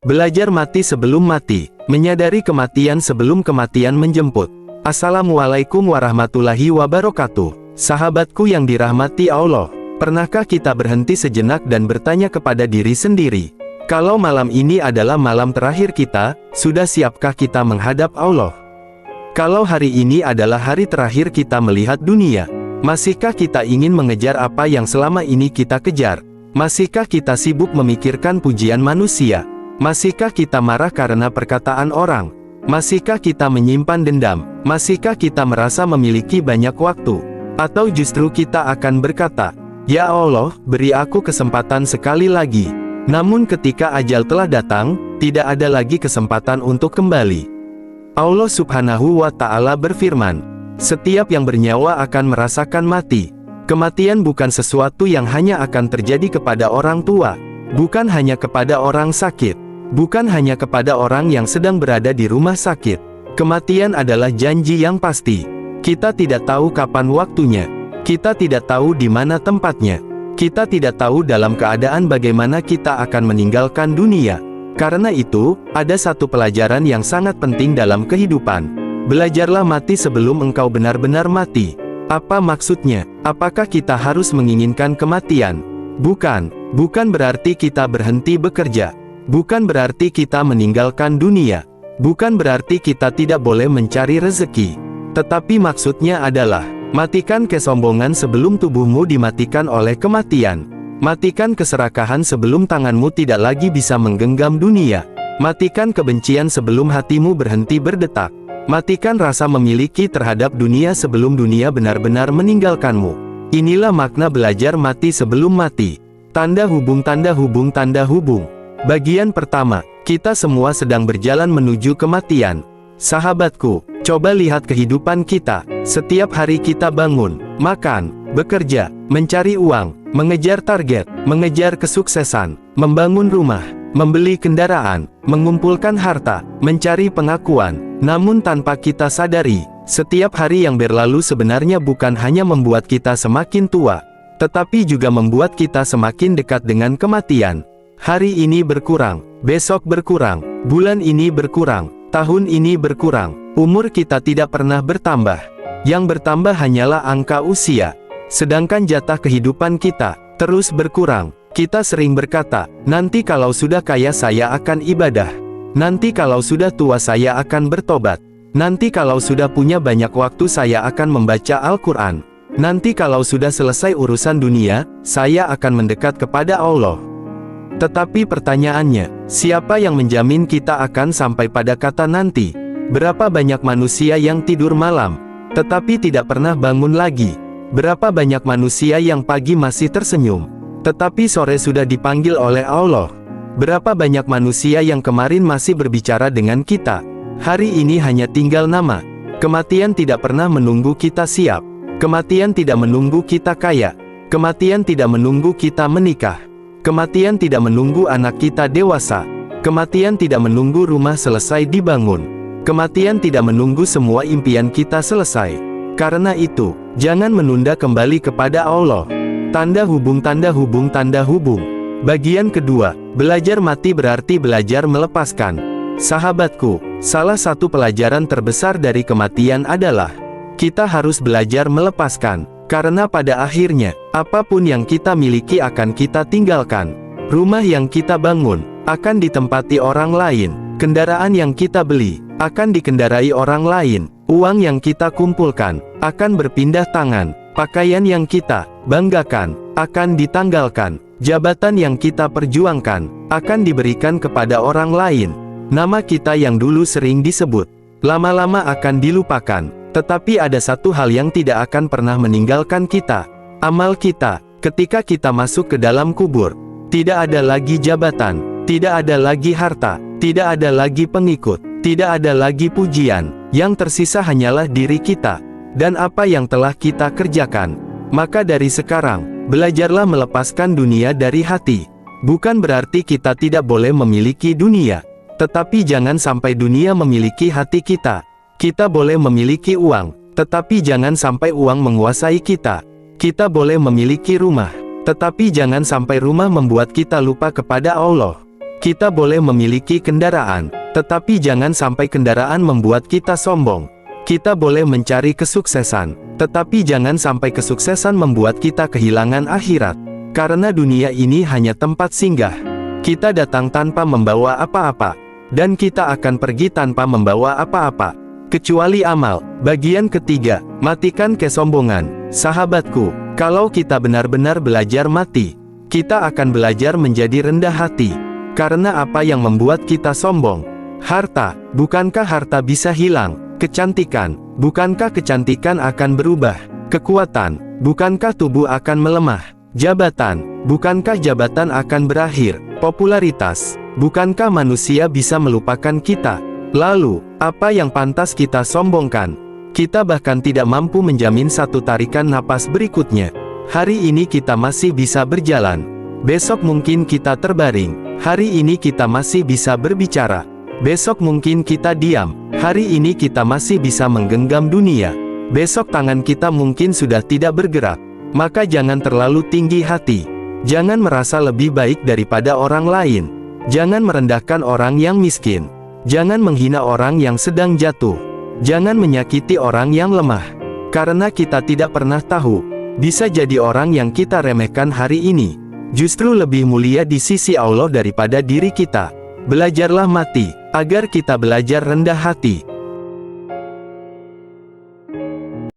Belajar mati sebelum mati, menyadari kematian sebelum kematian menjemput. Assalamualaikum warahmatullahi wabarakatuh. Sahabatku yang dirahmati Allah, pernahkah kita berhenti sejenak dan bertanya kepada diri sendiri, kalau malam ini adalah malam terakhir kita, sudah siapkah kita menghadap Allah? Kalau hari ini adalah hari terakhir kita melihat dunia, masihkah kita ingin mengejar apa yang selama ini kita kejar? Masihkah kita sibuk memikirkan pujian manusia? Masihkah kita marah karena perkataan orang? Masihkah kita menyimpan dendam? Masihkah kita merasa memiliki banyak waktu? Atau justru kita akan berkata, "Ya Allah, beri aku kesempatan sekali lagi." Namun ketika ajal telah datang, tidak ada lagi kesempatan untuk kembali. Allah Subhanahu wa Ta'ala berfirman, "Setiap yang bernyawa akan merasakan mati." Kematian bukan sesuatu yang hanya akan terjadi kepada orang tua, bukan hanya kepada orang sakit, bukan hanya kepada orang yang sedang berada di rumah sakit. Kematian adalah janji yang pasti. Kita tidak tahu kapan waktunya. Kita tidak tahu di mana tempatnya. Kita tidak tahu dalam keadaan bagaimana kita akan meninggalkan dunia. Karena itu, ada satu pelajaran yang sangat penting dalam kehidupan. Belajarlah mati sebelum engkau benar-benar mati. Apa maksudnya? Apakah kita harus menginginkan kematian? Bukan berarti kita berhenti bekerja. Bukan berarti kita meninggalkan dunia. Bukan berarti kita tidak boleh mencari rezeki. Tetapi maksudnya adalah, matikan kesombongan sebelum tubuhmu dimatikan oleh kematian. Matikan keserakahan sebelum tanganmu tidak lagi bisa menggenggam dunia. Matikan kebencian sebelum hatimu berhenti berdetak. Matikan rasa memiliki terhadap dunia sebelum dunia benar-benar meninggalkanmu. Inilah makna belajar mati sebelum mati. Tanda hubung, tanda hubung, tanda hubung. Bagian pertama, kita semua sedang berjalan menuju kematian. Sahabatku, coba lihat kehidupan kita. Setiap hari kita bangun, makan, bekerja, mencari uang, mengejar target, mengejar kesuksesan, membangun rumah, membeli kendaraan, mengumpulkan harta, mencari pengakuan. Namun tanpa kita sadari, setiap hari yang berlalu sebenarnya bukan hanya membuat kita semakin tua, tetapi juga membuat kita semakin dekat dengan kematian. Hari ini berkurang, besok berkurang, bulan ini berkurang, tahun ini berkurang, umur kita tidak pernah bertambah. Yang bertambah hanyalah angka usia. Sedangkan jatah kehidupan kita terus berkurang. Kita sering berkata, "Nanti kalau sudah kaya saya akan ibadah. Nanti kalau sudah tua saya akan bertobat. Nanti kalau sudah punya banyak waktu saya akan membaca Al-Quran. Nanti kalau sudah selesai urusan dunia, saya akan mendekat kepada Allah." Tetapi pertanyaannya, siapa yang menjamin kita akan sampai pada kata nanti? Berapa banyak manusia yang tidur malam, tetapi tidak pernah bangun lagi? Berapa banyak manusia yang pagi masih tersenyum, tetapi sore sudah dipanggil oleh Allah? Berapa banyak manusia yang kemarin masih berbicara dengan kita, hari ini hanya tinggal nama? Kematian tidak pernah menunggu kita siap. Kematian tidak menunggu kita kaya. Kematian tidak menunggu kita menikah. Kematian tidak menunggu anak kita dewasa. Kematian tidak menunggu rumah selesai dibangun. Kematian tidak menunggu semua impian kita selesai. Karena itu, jangan menunda kembali kepada Allah. Tanda hubung, tanda hubung, tanda hubung. Bagian kedua, belajar mati berarti belajar melepaskan. Sahabatku, salah satu pelajaran terbesar dari kematian adalah, kita harus belajar melepaskan. Karena pada akhirnya, apapun yang kita miliki akan kita tinggalkan. Rumah yang kita bangun, akan ditempati orang lain. Kendaraan yang kita beli, akan dikendarai orang lain. Uang yang kita kumpulkan, akan berpindah tangan. Pakaian yang kita banggakan, akan ditanggalkan. Jabatan yang kita perjuangkan, akan diberikan kepada orang lain. Nama kita yang dulu sering disebut, lama-lama akan dilupakan. Tetapi ada satu hal yang tidak akan pernah meninggalkan kita. Amal kita, ketika kita masuk ke dalam kubur. Tidak ada lagi jabatan, tidak ada lagi harta, tidak ada lagi pengikut, tidak ada lagi pujian. Yang tersisa hanyalah diri kita, dan apa yang telah kita kerjakan. Maka dari sekarang, belajarlah melepaskan dunia dari hati. Bukan berarti kita tidak boleh memiliki dunia, tetapi jangan sampai dunia memiliki hati kita. Kita boleh memiliki uang, tetapi jangan sampai uang menguasai kita. Kita boleh memiliki rumah, tetapi jangan sampai rumah membuat kita lupa kepada Allah. Kita boleh memiliki kendaraan, tetapi jangan sampai kendaraan membuat kita sombong. Kita boleh mencari kesuksesan, tetapi jangan sampai kesuksesan membuat kita kehilangan akhirat. Karena dunia ini hanya tempat singgah. Kita datang tanpa membawa apa-apa, dan kita akan pergi tanpa membawa apa-apa, kecuali amal. Bagian ketiga, matikan kesombongan. Sahabatku, kalau kita benar-benar belajar mati, kita akan belajar menjadi rendah hati. Karena apa yang membuat kita sombong? Harta. Bukankah harta bisa hilang? Kecantikan. Bukankah kecantikan akan berubah? Kekuatan. Bukankah tubuh akan melemah? Jabatan. Bukankah jabatan akan berakhir? Popularitas. Bukankah manusia bisa melupakan kita? Lalu, apa yang pantas kita sombongkan? Kita bahkan tidak mampu menjamin satu tarikan napas berikutnya. Hari ini kita masih bisa berjalan. Besok mungkin kita terbaring. Hari ini kita masih bisa berbicara. Besok mungkin kita diam. Hari ini kita masih bisa menggenggam dunia. Besok tangan kita mungkin sudah tidak bergerak. Maka jangan terlalu tinggi hati. Jangan merasa lebih baik daripada orang lain. Jangan merendahkan orang yang miskin. Jangan menghina orang yang sedang jatuh. Jangan menyakiti orang yang lemah. Karena kita tidak pernah tahu, bisa jadi orang yang kita remehkan hari ini justru lebih mulia di sisi Allah daripada diri kita. Belajarlah mati, agar kita belajar rendah hati.